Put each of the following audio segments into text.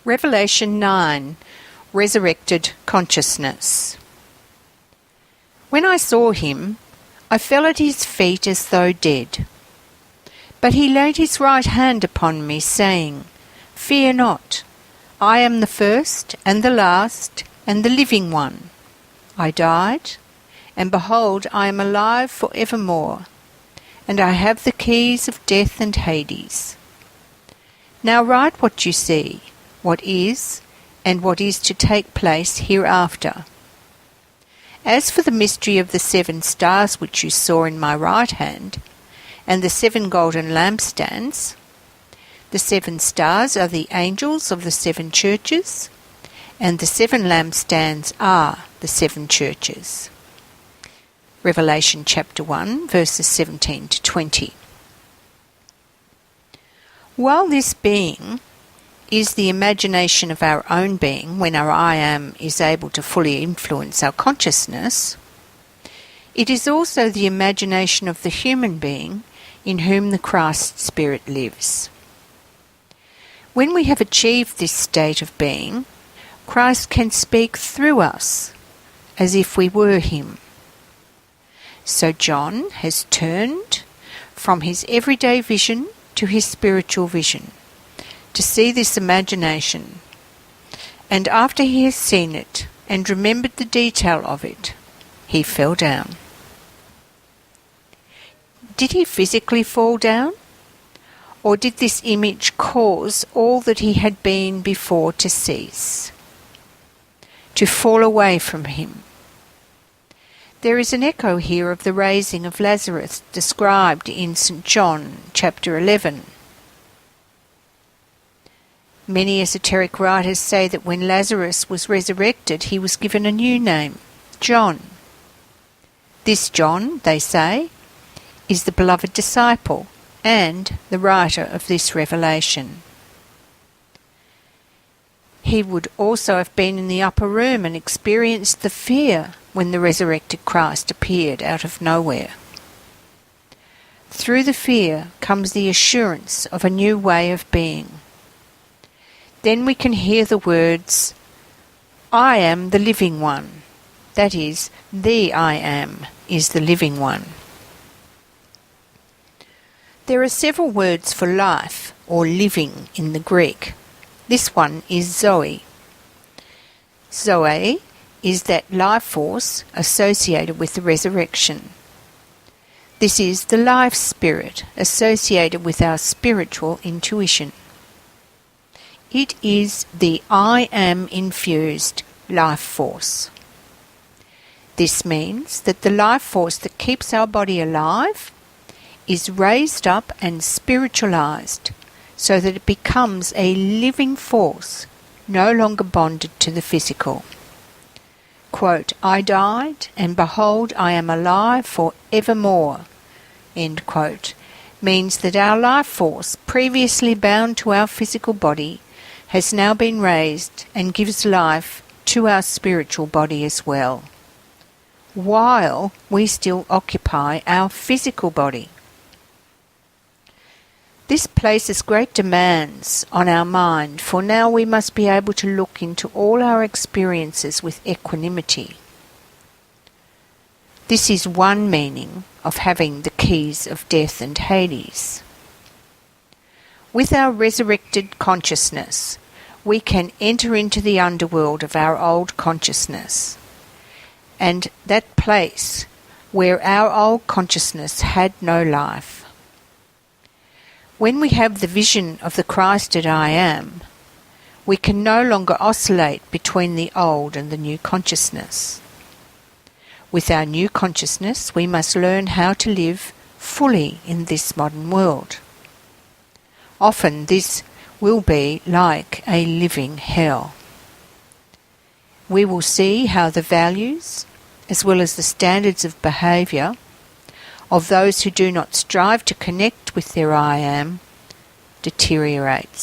Revelation 9. Resurrected Consciousness. When I saw him, I fell at his feet as though dead. But he laid his right hand upon me, saying, Fear not, I am the first and the last and the living one. I died, and behold, I am alive for evermore, and I have the keys of death and Hades. Now write what you see, what is, and what is to take place hereafter. As for the mystery of the 7 stars which you saw in my right hand, and the 7 golden lampstands, the 7 stars are the angels of the 7 churches, and the 7 lampstands are the 7 churches. Revelation chapter 1, verses 17 to 20. While this being is the imagination of our own being when our I am is able to fully influence our consciousness, it is also the imagination of the human being in whom the Christ Spirit lives. When we have achieved this state of being, Christ can speak through us as if we were him. So John has turned from his everyday vision to his spiritual vision, to see this imagination, and after he has seen it and remembered the detail of it, he fell down. Did he physically fall down? Or did this image cause all that he had been before to cease, to fall away from him? There is an echo here of the raising of Lazarus described in St. John chapter 11. Many esoteric writers say that when Lazarus was resurrected, he was given a new name, John. This John, they say, is the beloved disciple and the writer of this revelation. He would also have been in the upper room and experienced the fear when the resurrected Christ appeared out of nowhere. Through the fear comes the assurance of a new way of being. Then we can hear the words, I am the living one. That is, the I am is the living one. There are several words for life or living in the Greek. This one is Zoe. Zoe is that life force associated with the resurrection. This is the life spirit associated with our spiritual intuition. It is the I am infused life force. This means that the life force that keeps our body alive is raised up and spiritualized so that it becomes a living force, no longer bonded to the physical. Quote, I died, and behold, I am alive for evermore, end quote, means that our life force, previously bound to our physical body, has now been raised and gives life to our spiritual body as well, while we still occupy our physical body. This places great demands on our mind, for now we must be able to look into all our experiences with equanimity. This is one meaning of having the keys of death and Hades. With our resurrected consciousness, we can enter into the underworld of our old consciousness, and that place where our old consciousness had no life. When we have the vision of the Christed I am, we can no longer oscillate between the old and the new consciousness. With our new consciousness, we must learn how to live fully in this modern world. Often this will be like a living hell. We will see how the values, as well as the standards of behaviour, of those who do not strive to connect with their I am, deteriorating.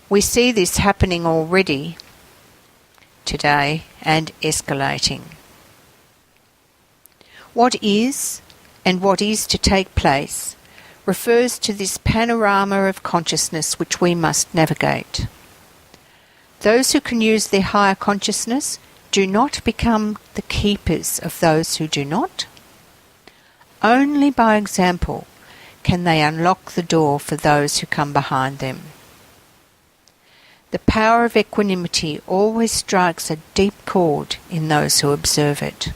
We see this happening already today and escalating. What is and what is to take place refers to this panorama of consciousness which we must navigate. Those who can use their higher consciousness do not become the keepers of those who do not. Only by example can they unlock the door for those who come behind them. The power of equanimity always strikes a deep chord in those who observe it.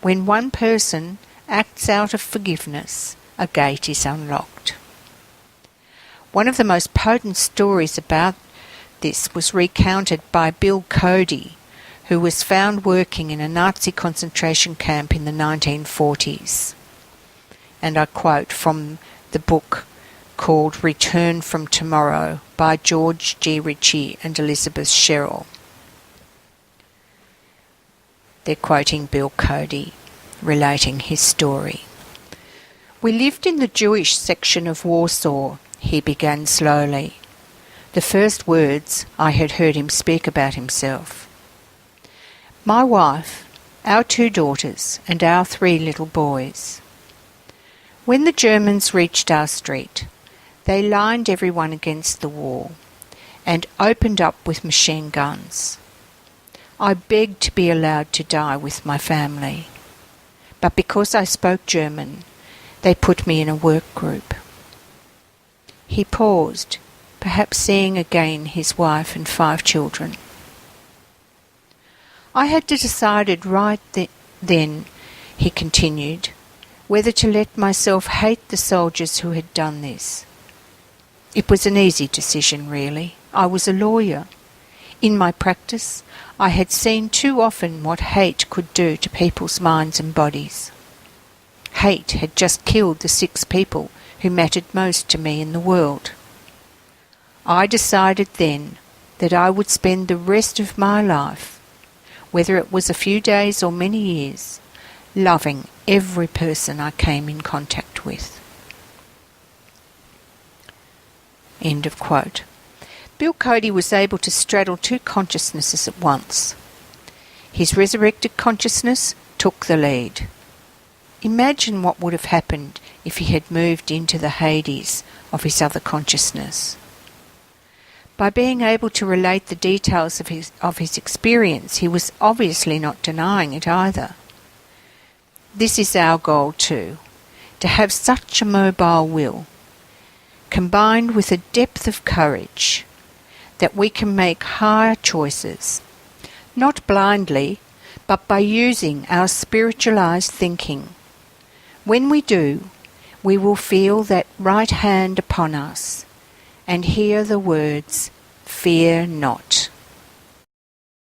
When one person acts out of forgiveness, a gate is unlocked. One of the most potent stories about this was recounted by Bill Cody, who was found working in a Nazi concentration camp in the 1940s. And I quote from the book called Return from Tomorrow by George G. Ritchie and Elizabeth Sherrill. They're quoting Bill Cody, relating his story. "We lived in the Jewish section of Warsaw," he began slowly, the first words I had heard him speak about himself. "My wife, our 2 daughters, and our 3 little boys. When the Germans reached our street, they lined everyone against the wall and opened up with machine guns. I begged to be allowed to die with my family, but because I spoke German, they put me in a work group." He paused, perhaps seeing again his wife and 5 children. "I had decided right then," he continued, "whether to let myself hate the soldiers who had done this. It was an easy decision, really. I was a lawyer. In my practice, I had seen too often what hate could do to people's minds and bodies. Hate had just killed the 6 people who mattered most to me in the world. I decided then that I would spend the rest of my life, whether it was a few days or many years, loving every person I came in contact with." End of quote. Bill Cody was able to straddle 2 consciousnesses at once. His resurrected consciousness took the lead. Imagine what would have happened if he had moved into the Hades of his other consciousness. By being able to relate the details of his experience, he was obviously not denying it either. This is our goal too, to have such a mobile will, combined with a depth of courage, that we can make higher choices, not blindly, but by using our spiritualized thinking. When we do, we will feel that right hand upon us and hear the words, "Fear not."